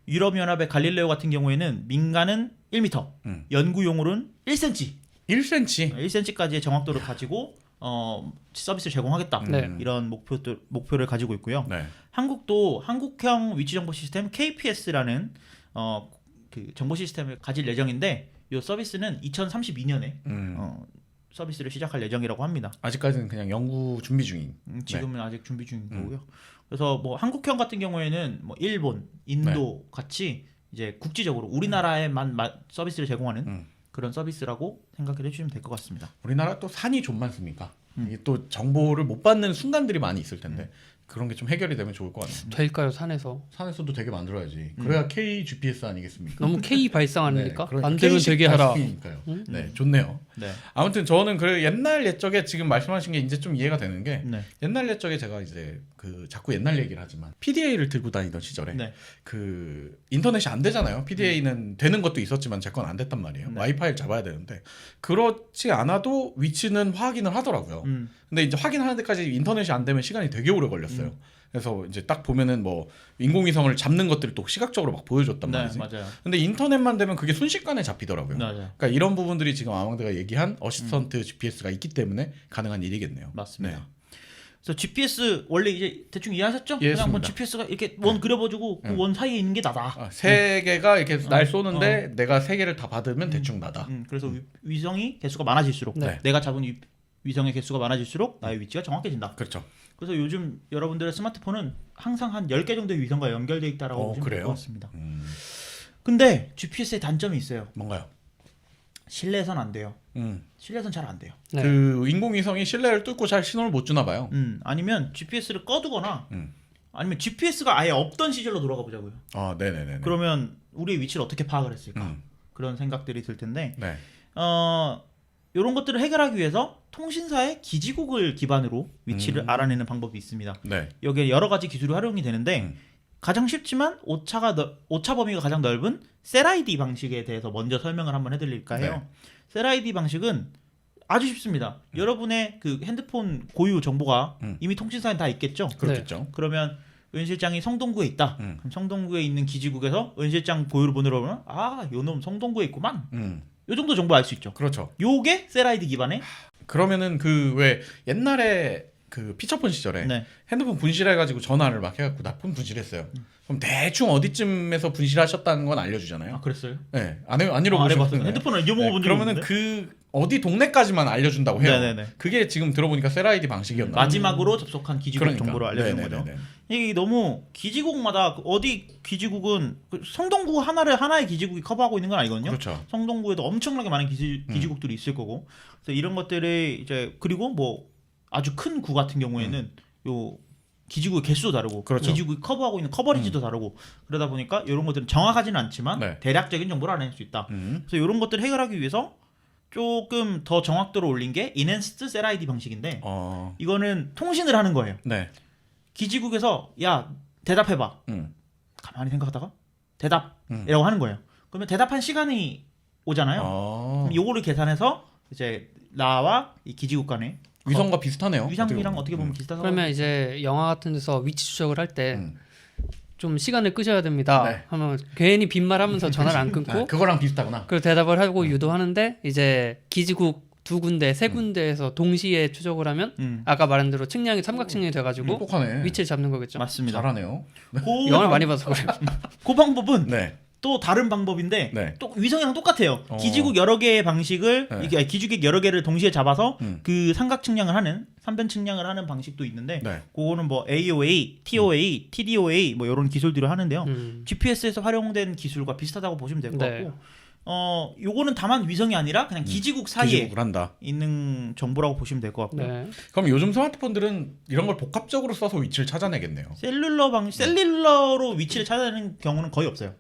유럽연합의 갈릴레오 같은 경우에는 민간은 1m, 연구용으로는 1cm, 1cm. 1cm까지의 정확도를 가지고 서비스를 제공하겠다. 네. 이런 목표를 가지고 있고요. 네. 한국도 한국형 위치정보 시스템 KPS라는 그 정보 시스템을 가질 예정인데 이 서비스는 2032년에 서비스를 시작할 예정이라고 합니다. 아직까지는 그냥 연구 준비 중인. 지금은 아직 준비 중인 거고요. 그래서 뭐 한국형 같은 경우에는 뭐 일본, 인도 같이 이제 국지적으로 우리나라에만 서비스를 제공하는 그런 서비스라고 생각을 해주시면 될 것 같습니다. 우리나라 또 산이 좀 많습니까? 이게 또 정보를 못 받는 순간들이 많이 있을 텐데 그런 게 좀 해결이 되면 좋을 것 같네요. 될까요 산에서? 산에서도 되게 만들어야지. 그래야 K GPS 아니겠습니까? 너무 K 발상 아닙니까? 그러니까 만들면 K식 되게 하라. 발상이니까요. 네, 좋네요. 네. 아무튼 저는 그 옛날 옛적에 지금 말씀하신 게 이제 좀 이해가 되는 게 네. 옛날 옛적에 제가 이제 그 자꾸 옛날 얘기를 하지만 PDA를 들고 다니던 시절에 네. 그 인터넷이 안 되잖아요. PDA는 되는 것도 있었지만 제 건 안 됐단 말이에요. 네. 와이파이를 잡아야 되는데 그렇지 않아도 위치는 확인을 하더라고요. 근데 이제 확인하는 데까지 인터넷이 안 되면 시간이 되게 오래 걸렸어요. 그래서 이제 딱 보면은 뭐 인공위성을 잡는 것들을 또 시각적으로 막 보여줬단 네, 말이지. 맞아요. 근데 인터넷만 되면 그게 순식간에 잡히더라고요. 맞아요. 그러니까 이런 부분들이 지금 아망드가 얘기한 어시스턴트 GPS가 있기 때문에 가능한 일이겠네요. 맞습니다. 네. 그래서 GPS 원래 이제 대충 이해하셨죠? 이해했습니다. 그냥 뭐 GPS가 이렇게 원 그려가지고 그 원 사이에 있는 게 나다. 세 개가 이렇게 날 쏘는데 내가 세 개를 다 받으면 대충 나다. 그래서 위성이 개수가 많아질수록 네. 내가 잡은 위성의 개수가 많아질수록 나의 위치가 정확해진다. 그렇죠. 그래서 요즘 여러분들의 스마트폰은 항상 한 10개 정도의 위성과 연결되어 있다라고 보시면 될 그래요? 것 같습니다. 근데 GPS의 단점이 있어요. 뭔가요? 실내에선 안 돼요. 실내에선 잘 안 돼요. 네. 그 인공위성이 실내를 뚫고 잘 신호를 못 주나 봐요. 아니면 GPS를 꺼두거나 아니면 GPS가 아예 없던 시절로 돌아가 보자고요. 아, 네네네. 그러면 우리의 위치를 어떻게 파악을 했을까? 그런 생각들이 들 텐데 네. 이런 것들을 해결하기 위해서 통신사의 기지국을 기반으로 위치를 알아내는 방법이 있습니다. 네. 여기에 여러 가지 기술이 활용이 되는데 가장 쉽지만 오차 범위가 가장 넓은 셀아이디 방식에 대해서 먼저 설명을 한번 해드릴까 해요. 셀아이디 방식은 아주 쉽습니다. 여러분의 그 핸드폰 고유 정보가 이미 통신사에 다 있겠죠. 그렇겠죠. 그러면 은 실장이 성동구에 있다. 그럼 성동구에 있는 기지국에서 은 실장 고유를 보내러 오면 요놈 성동구에 있구만. 요 정도 정보 알 수 있죠. 그렇죠. 요게 셀아이디 기반의 그러면은 그 왜 옛날에 그 피처폰 시절에 네. 핸드폰 분실해가지고 전화를 막 해갖고 나쁜 분실했어요. 그럼 대충 어디쯤에서 분실하셨다는 건 알려주잖아요. 그랬어요? 네, 안 잃어보셨어요. 안 해봤어요. 핸드폰을 잊어먹어 본 적이 그러면은 없는데? 그 어디 동네까지만 알려준다고 해요. 네네네. 그게 지금 들어보니까 셀아이디 방식이었나. 마지막으로 접속한 기지국 그러니까. 정보를 알려주는 거죠. 네네네네. 이게 너무 기지국마다 어디 기지국은 성동구 하나의 기지국이 커버하고 있는 건 아니거든요. 그렇죠. 성동구에도 엄청나게 많은 기지국들이 있을 거고, 그래서 이런 것들이 이제 그리고 뭐 아주 큰 구 같은 경우에는 요 기지국의 개수도 다르고, 그렇죠. 기지국이 커버하고 있는 커버리지도 다르고, 그러다 보니까 이런 것들은 정확하지는 않지만 네. 대략적인 정보를 알아낼 수 있다. 그래서 이런 것들을 해결하기 위해서 조금 더 정확도를 올린 게 인핸스드 셀아이디 방식인데, 이거는 통신을 하는 거예요. 네. 기지국에서 야 대답해봐. 가만히 생각하다가 대답이라고 하는 거예요. 그러면 대답한 시간이 오잖아요. 그럼 요거를 계산해서 이제 나와 이 기지국 간에 위성과 비슷하네요. 위성이랑 어떻게 보면 비슷하다. 그러면 이제 영화 같은 데서 위치 추적을 할 때 좀 시간을 끄셔야 됩니다. 네. 하면 괜히 빈말하면서 전화를 안 끊고 그거랑 비슷하구나. 그 대답을 하고 유도하는데 이제 기지국 두 군데, 세 군데에서 동시에 추적을 하면 아까 말한 대로 측량이 삼각 측량이 돼가지고 똑똑하네. 위치를 잡는 거겠죠. 맞습니다. 잘하네요. 영화를 많이 봐서 그래요. 그 방법은 네. 또 다른 방법인데 네. 또 위성이랑 똑같아요. 기지국 여러 개의 방식을 네. 이게 기지국 여러 개를 동시에 잡아서 그 삼각 측량을 하는 삼변 측량을 하는 방식도 있는데 네. 그거는 뭐 AOA, TOA, TDOA 뭐 이런 기술들을 하는데요. 음. GPS에서 활용된 기술과 비슷하다고 보시면 될 것 네. 같고 요거는 다만 위성이 아니라 그냥 기지국 사이에 기지국을 한다. 있는 정보라고 보시면 될 것 같고요. 네. 그럼 요즘 스마트폰들은 이런 걸 복합적으로 써서 위치를 찾아내겠네요. 셀룰러로 위치를 찾아내는 경우는 거의 없어요.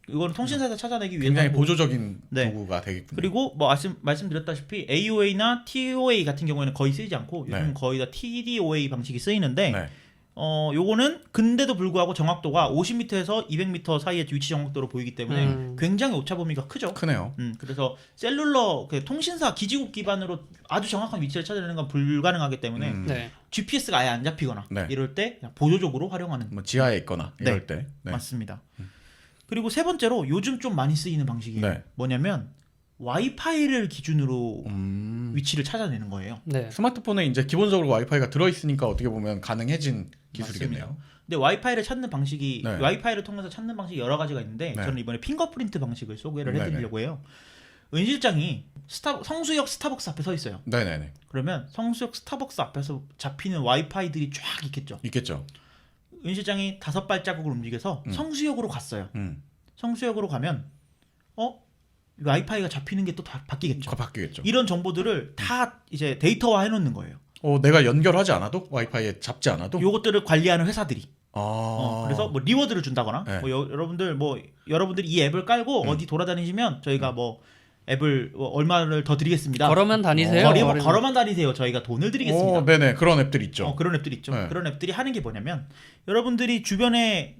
이거는 통신사에서 찾아내기 위해서 굉장히 하고. 보조적인 네. 도구가 되겠군요. 그리고 뭐 말씀드렸다시피 AOA나 TOA 같은 경우에는 거의 쓰이지 않고 요즘 네. 거의 다 TDOA 방식이 쓰이는데 네. 요거는 근데도 불구하고 정확도가 50m에서 200m 사이의 위치 정확도로 보이기 때문에 굉장히 오차 범위가 크죠. 크네요. 그래서 셀룰러 통신사 기지국 기반으로 아주 정확한 위치를 찾아내는 건 불가능하기 때문에 네. GPS가 아예 안 잡히거나 네. 이럴 때 그냥 보조적으로 활용하는 뭐 지하에 있거나 이럴 네. 때. 네. 맞습니다. 그리고 세 번째로 요즘 좀 많이 쓰이는 방식이 네. 뭐냐면 와이파이를 기준으로 위치를 찾아내는 거예요. 네. 스마트폰에 이제 기본적으로 와이파이가 들어 있으니까 어떻게 보면 가능해진 기술이겠네요. 맞습니다. 근데 와이파이를 찾는 방식이 네. 와이파이를 통해서 찾는 방식이 여러 가지가 있는데 네. 저는 이번에 핑거프린트 방식을 소개를 네네. 해드리려고 해요. 은 실장이 성수역 스타벅스 앞에 서 있어요. 네네네. 그러면 성수역 스타벅스 앞에서 잡히는 와이파이들이 쫙 있겠죠. 있겠죠. 은 실장이 5발자국을 움직여서 성수역으로 갔어요. 성수역으로 가면 와이파이가 잡히는 게 또 바뀌겠죠. 바뀌겠죠. 이런 정보들을 다 이제 데이터화 해놓는 거예요. 내가 연결하지 않아도 와이파이에 잡지 않아도. 요것들을 관리하는 회사들이. 아. 그래서 뭐 리워드를 준다거나 네. 여러분들이 이 앱을 깔고 어디 돌아다니시면 저희가 뭐 앱을 얼마를 더 드리겠습니다. 걸어만 다니세요. 걸어만 다니세요. 저희가 돈을 드리겠습니다. 네네 그런 앱들 있죠. 그런 앱들 있죠. 네. 그런 앱들이 하는 게 뭐냐면 여러분들이 주변에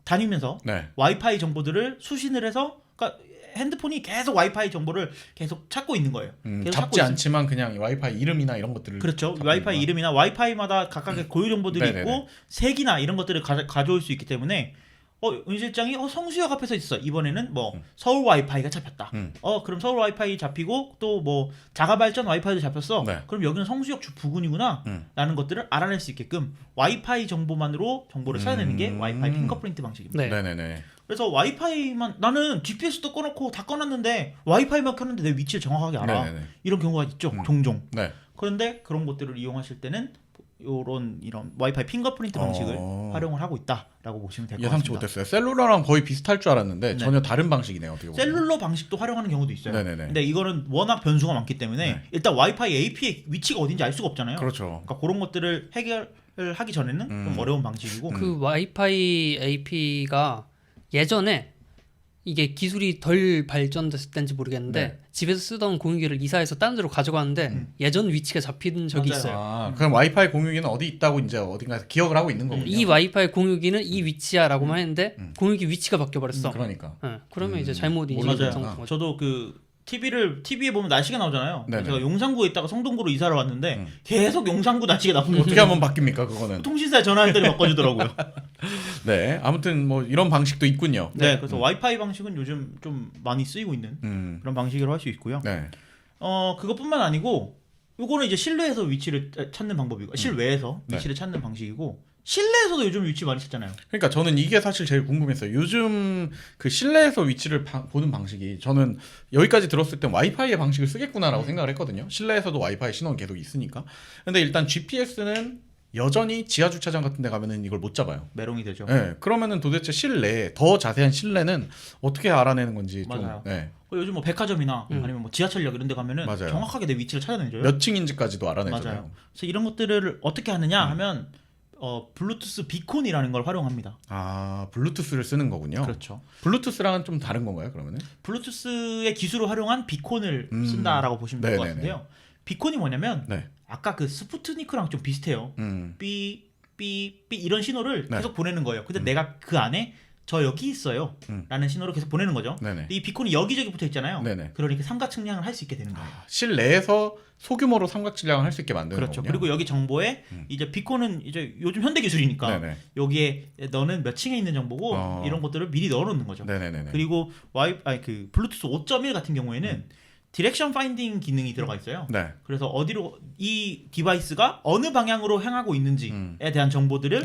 다니면서 네. 와이파이 정보들을 수신을 해서 그러니까 핸드폰이 계속 와이파이 정보를 계속 찾고 있는 거예요. 계속 찾고 잡지 않지만 그냥 와이파이 이름이나 이런 것들을 그렇죠. 잡고 와이파이 있는 이름이나 와이파이마다 각각의 고유 정보들이 네네네. 있고 색이나 이런 것들을 가져올 수 있기 때문에 은 실장이 성수역 앞에서 있어. 이번에는 뭐 서울 와이파이가 잡혔다. 그럼 서울 와이파이 잡히고 또 뭐 자가발전 와이파이도 잡혔어. 네. 그럼 여기는 성수역 부근이구나. 라는 것들을 알아낼 수 있게끔 와이파이 정보만으로 정보를 찾아내는 게 와이파이 핑거프린트 방식입니다. 네. 네네네. 그래서 와이파이만 나는 GPS도 꺼놓고 다 꺼놨는데 와이파이만 켰는데 내 위치를 정확하게 알아. 네네네. 이런 경우가 있죠. 종종. 네. 그런데 그런 것들을 이용하실 때는 이런 와이파이 핑거프린트 방식을 활용을 하고 있다라고 보시면 될 것 같습니다. 예상치 못했어요. 셀룰러랑 거의 비슷할 줄 알았는데 네. 전혀 다른 방식이네요. 어떻게 보면. 셀룰러 방식도 활용하는 경우도 있어요. 네네네. 근데 이거는 워낙 변수가 많기 때문에 네. 일단 와이파이 AP의 위치가 어딘지 알 수가 없잖아요. 그렇죠. 그러니까 그런 것들을 해결을 하기 전에는 좀 어려운 방식이고. 그 와이파이 AP가 예전에 이게 기술이 덜 발전됐을 때인지 모르겠는데 네. 집에서 쓰던 공유기를 이사해서 다른 데로 가져가는데 예전 위치가 잡힌 적이 맞아요. 있어요. 아, 그럼 와이파이 공유기는 어디 있다고 이제 어딘가에서 기억을 하고 있는 거군요. 이 와이파이 공유기는 이 위치야라고만 했는데 공유기 위치가 바뀌어 버렸어. 그러니까. 그러면 이제 잘못 몰라요. 인식했던 맞아요. 거죠. 저도 TV에 보면 날씨가 나오잖아요. 네네. 제가 용산구에 있다가 성동구로 이사를 왔는데 계속 용산구 날씨가 나쁜 거 어떻게 하면 바뀝니까 그거는? 통신사에 전화했더니 바꿔주더라고요. 네, 아무튼 뭐 이런 방식도 있군요. 네, 그래서 와이파이 방식은 요즘 좀 많이 쓰이고 있는 그런 방식으로 할 수 있고요. 네. 그것뿐만 아니고 요거는 이제 실내에서 위치를 찾는 방법이고 실외에서 네. 위치를 찾는 방식이고 실내에서도 요즘 위치 많이 찾잖아요. 그러니까 저는 이게 사실 제일 궁금했어요. 요즘 그 실내에서 위치를 보는 방식이 저는 여기까지 들었을 때 와이파이의 방식을 쓰겠구나라고 생각을 했거든요. 실내에서도 와이파이 신호는 계속 있으니까. 근데 일단 GPS는 여전히 지하 주차장 같은 데 가면은 이걸 못 잡아요. 메롱이 되죠. 네, 그러면은 도대체 실내 더 자세한 실내는 어떻게 알아내는 건지 맞아요. 좀 네. 요즘 뭐 백화점이나 아니면 뭐 지하철역 이런 데 가면은 맞아요. 정확하게 내 위치를 찾아내줘요. 몇 층인지까지도 알아내잖아요. 맞아요. 그래서 이런 것들을 어떻게 하느냐 하면 블루투스 비콘이라는 걸 활용합니다. 아, 블루투스를 쓰는 거군요. 그렇죠. 블루투스랑은 좀 다른 건가요, 그러면은? 블루투스의 기술을 활용한 비콘을 쓴다라고 보시면 될 것 네네네. 같은데요. 비콘이 뭐냐면 네. 아까 그 스푸트니크랑 좀 비슷해요. 삐 이런 신호를 네. 계속 보내는 거예요. 근데 내가 그 안에 저 여기 있어요 라는 신호를 계속 보내는 거죠. 네네. 근데 이 비콘이 여기저기 붙어 있잖아요. 네네. 그러니까 삼각 측량을 할 수 있게 되는 거예요. 실내에서 소규모로 삼각 질량을 할 수 있게 만드는 그렇죠. 거군요. 그리고 여기 정보에 이제 비콘은 이제 요즘 현대 기술이니까 네네. 여기에 너는 몇 층에 있는 정보고 이런 것들을 미리 넣어놓는 거죠. 네네네. 그리고 그 블루투스 5.1 같은 경우에는 디렉션 파인딩 기능이 들어가 있어요. 네. 그래서 어디로 이 디바이스가 어느 방향으로 향하고 있는지에 대한 정보들을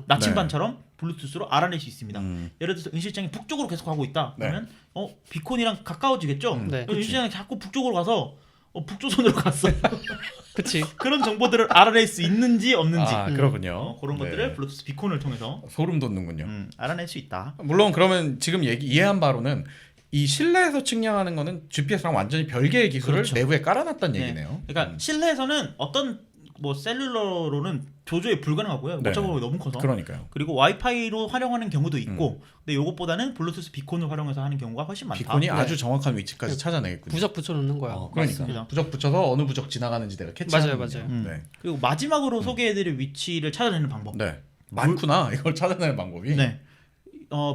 나침반처럼 블루투스로 알아낼 수 있습니다. 예를 들어서 은 실장이 북쪽으로 계속 가고 있다. 네. 그러면 비콘이랑 가까워지겠죠. 네. 은 실장이 자꾸 북쪽으로 가서 북조선으로 갔어. 그치. 그런 정보들을 알아낼 수 있는지 없는지 아, 그렇군요. 그런 네. 것들을 블루투스 비콘을 통해서 소름 돋는군요. 알아낼 수 있다. 물론 그러면 지금 이해한 바로는 이 실내에서 측량하는 거는 GPS랑 완전히 별개의 기술을 그렇죠. 내부에 깔아놨다는 네. 얘기네요. 그러니까 실내에서는 어떤 뭐 셀룰러로는 조조에 불가능하고요. 네. 오차범위가 너무 커서. 그러니까요. 그리고 와이파이로 활용하는 경우도 있고, 근데 요것보다는 블루투스 비콘을 활용해서 하는 경우가 훨씬 많다. 비콘이 네. 아주 정확한 위치까지 찾아내겠군요. 부적 붙여놓는 거야. 그러니까 맞습니다. 부적 붙여서 어느 부적 지나가는지 내가 캐치하는 맞아요, 거네요. 맞아요. 네. 그리고 마지막으로 소개해드릴 위치를 찾아내는 방법. 네. 많구나. 이걸 찾아내는 방법이. 네.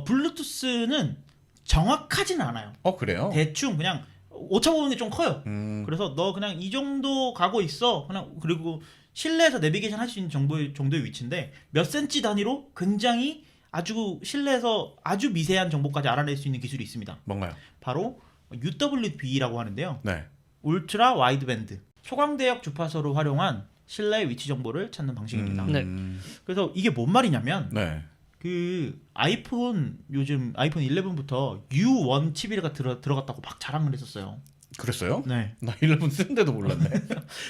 블루투스는 정확하지는 않아요. 그래요? 대충 그냥 오차범위 좀 커요. 음. 그래서 너 그냥 이 정도 가고 있어. 그냥 그리고 실내에서 내비게이션 할 수 있는 정도의 위치인데 몇 센치 단위로 굉장히 아주 실내에서 아주 미세한 정보까지 알아낼 수 있는 기술이 있습니다. 뭔가요? 바로 UWB라고 하는데요. 네. 울트라 와이드밴드 초광대역 주파수로 활용한 실내 위치 정보를 찾는 방식입니다. 네. 그래서 이게 뭔 말이냐면 네. 그 아이폰 요즘 아이폰 11부터 U1 칩이가 들어갔다고 막 자랑을 했었어요. 그랬어요? 네. 나 11 쓰는데도 몰랐네.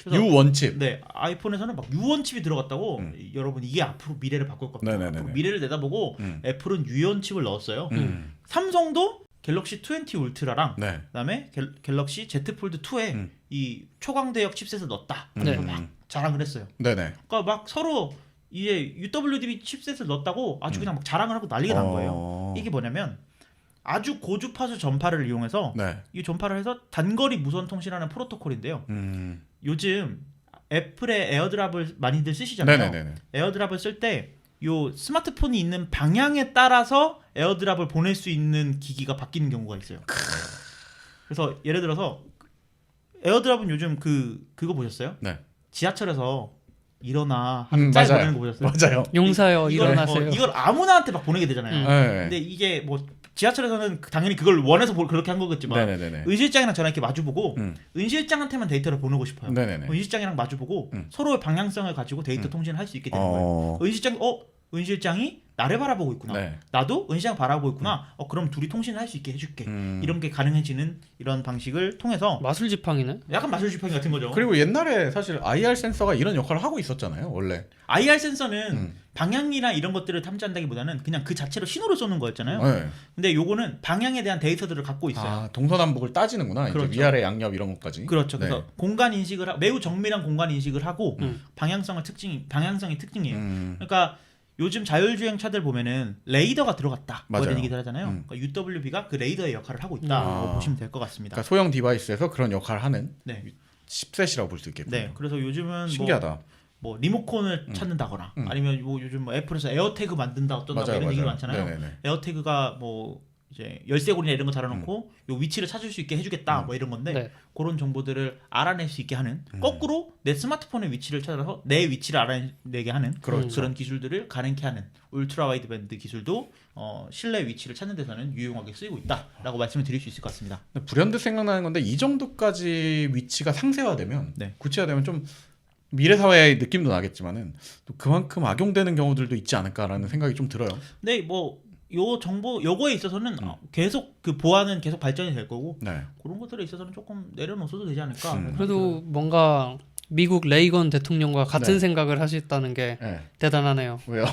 그래서 U1칩. 네, 아이폰에서는 막 U1 칩이 들어갔다고. 여러분 이게 앞으로 미래를 바꿀 겁니다. 네네네네. 앞으로 미래를 내다보고 애플은 U1 칩을 넣었어요. 삼성도 갤럭시 20 울트라랑 네. 그다음에 갤럭시 Z 폴드 2에 이 초광대역 칩셋을 넣었다. 네. 그래서 막 자랑을 했어요. 네네. 그러니까 막 서로 이제 UWB 칩셋을 넣었다고 아주 그냥 막 자랑을 하고 난리가 난 거예요. 이게 뭐냐면 아주 고주파수 전파를 이용해서 네. 이 전파를 해서 단거리 무선 통신하는 프로토콜인데요. 요즘 애플의 에어드랍을 많이들 쓰시잖아요. 네네네. 에어드랍을 쓸 때 요 스마트폰이 있는 방향에 따라서 에어드랍을 보낼 수 있는 기기가 바뀌는 경우가 있어요. 그래서 예를 들어서 에어드랍은 요즘 그거 보셨어요? 네. 지하철에서 일어나 하는 짤 맞아요. 보내는 거 보셨어요? 맞아요. 용사여 이걸 일어나세요. 이걸 아무나한테 막 보내게 되잖아요. 네. 근데 이게 뭐 지하철에서는 당연히 그걸 원해서 그렇게 한 거겠지만 네네네. 은 실장이랑 저랑 이렇게 마주보고 은 실장한테만 데이터를 보내고 싶어요. 네네네. 은 실장이랑 마주보고 서로의 방향성을 가지고 데이터 통신을 할 수 있게 되는 거예요. 은 실장이 나를 바라보고 있구나. 네. 나도 은 실장 바라보고 있구나. 그럼 둘이 통신을 할 수 있게 해줄게. 이런 게 가능해지는 이런 방식을 통해서 마술 지팡이네. 약간 마술 지팡이 같은 거죠. 그리고 옛날에 사실 IR 센서가 이런 역할을 하고 있었잖아요. 원래. IR 센서는 방향이나 이런 것들을 탐지한다기보다는 그냥 그 자체로 신호를 쏘는 거였잖아요. 네. 근데 요거는 방향에 대한 데이터들을 갖고 있어요. 아, 동서남북을 따지는구나. 그렇죠. 이제 위아래 양옆 이런 것까지. 그렇죠. 네. 그래서 공간 인식을 매우 정밀한 공간 인식을 하고 방향성의 특징이에요. 그러니까 요즘 자율주행 차들 보면은 레이더가 들어갔다. 뭐 이런 맞아요. 얘기들 하잖아요. 그러니까 UWB가 그 레이더의 역할을 하고 있다고 보시면 될 것 같습니다. 그러니까 소형 디바이스에서 그런 역할을 하는 네. 칩셋이라고 볼 수 있겠군요. 네. 그래서 요즘은 신기하다. 뭐 리모컨을 찾는다거나 아니면 뭐 요즘 뭐 애플에서 에어태그 만든다 어떤다 뭐 이런 얘기 많잖아요. 네네네. 에어태그가 뭐 이제 열쇠고리나 이런 거 달아놓고 요 위치를 찾을 수 있게 해주겠다 뭐 이런 건데 네. 그런 정보들을 알아낼 수 있게 하는 거꾸로 내 스마트폰의 위치를 찾아서 내 위치를 알아내게 하는 그렇죠. 그런 기술들을 가능케 하는 울트라 와이드밴드 기술도 실내 위치를 찾는 데서는 유용하게 쓰이고 있다라고 말씀을 드릴 수 있을 것 같습니다. 불현듯 생각나는 건데 이 정도까지 위치가 상세화되면 네. 구체화되면 좀 미래 사회의 느낌도 나겠지만은 또 그만큼 악용되는 경우들도 있지 않을까라는 생각이 좀 들어요. 근데 뭐 요 정보 요거에 있어서는 계속 그 보안은 계속 발전이 될 거고 네. 그런 것들에 있어서는 조금 내려놓어도 되지 않을까. 그래도 뭔가 미국 레이건 대통령과 같은 네. 생각을 하셨다는 게 네. 대단하네요. 왜요?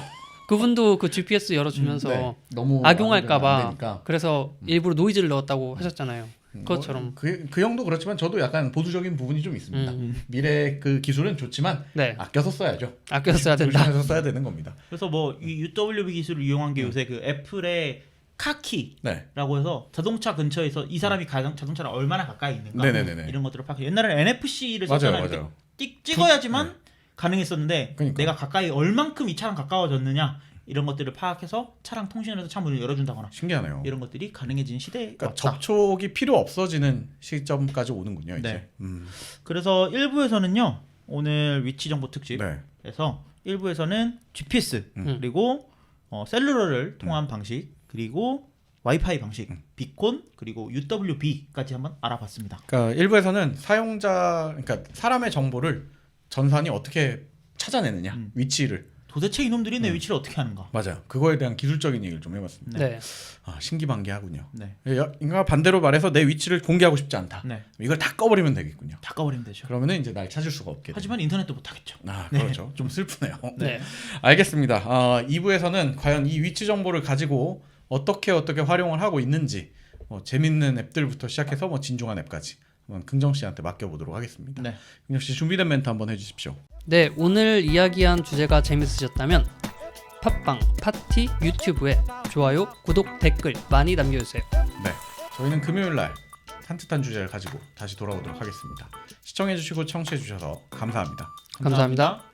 그분도 그 GPS 열어주면서 네. 너무 악용할까봐 안 되니까. 그래서 일부러 노이즈를 넣었다고 하셨잖아요. 그것처럼. 그 형도 그렇지만 저도 약간 보수적인 부분이 좀 있습니다. 미래 그 기술은 좋지만 네. 아껴서 써야죠. 아껴서 써야 된다. 조심해서 써야 되는 겁니다. 그래서 뭐 이 UWB 기술을 이용한 게 요새 그 애플의 카키라고 네. 해서 자동차 근처에서 이 사람이 자동차랑 얼마나 가까이 있는가 네네네네. 이런 것들을 파악해. 옛날에는 NFC를 맞아요, 썼잖아요. 맞아요. 찍어야지만 가능했었는데 그러니까. 내가 가까이 얼만큼 이 차랑 가까워졌느냐 이런 것들을 파악해서 차랑 통신을 해서 차 문을 열어준다거나 신기하네요. 이런 것들이 가능해진 시대가 그러니까 왔다. 접촉이 필요 없어지는 시점까지 오는군요. 이제. 네. 그래서 1부에서는요 오늘 위치 정보 네. 특집에서 1부에서는 GPS 그리고 셀룰러를 통한 방식 그리고 와이파이 방식 비콘 그리고 UWB까지 한번 알아봤습니다. 그러니까 일부에서는 사용자, 그러니까 사람의 정보를 전산이 어떻게 찾아내느냐, 위치를. 도대체 이놈들이 내 위치를 어떻게 하는가? 맞아요. 그거에 대한 기술적인 얘기를 좀 해봤습니다. 네. 아, 신기반기하군요. 네. 인가 반대로 말해서 내 위치를 공개하고 싶지 않다. 네. 이걸 다 꺼버리면 되겠군요. 다 꺼버리면 되죠. 그러면은 이제 날 찾을 수가 없게. 하지만 인터넷도 못 하겠죠. 아, 네. 그렇죠. 좀 슬프네요. 네. 알겠습니다. 2부에서는 과연 이 위치 정보를 가지고 어떻게 활용을 하고 있는지 재밌는 앱들부터 시작해서 진중한 앱까지 한번 긍정 씨한테 맡겨보도록 하겠습니다. 네. 긍정 씨 준비된 멘트 한번 해주십시오. 네, 오늘 이야기한 주제가 재밌으셨다면 팟빵, 파티, 유튜브에 좋아요, 구독, 댓글 많이 남겨주세요. 네, 저희는 금요일날 산뜻한 주제를 가지고 다시 돌아오도록 하겠습니다. 시청해주시고 청취해주셔서 감사합니다. 감사합니다.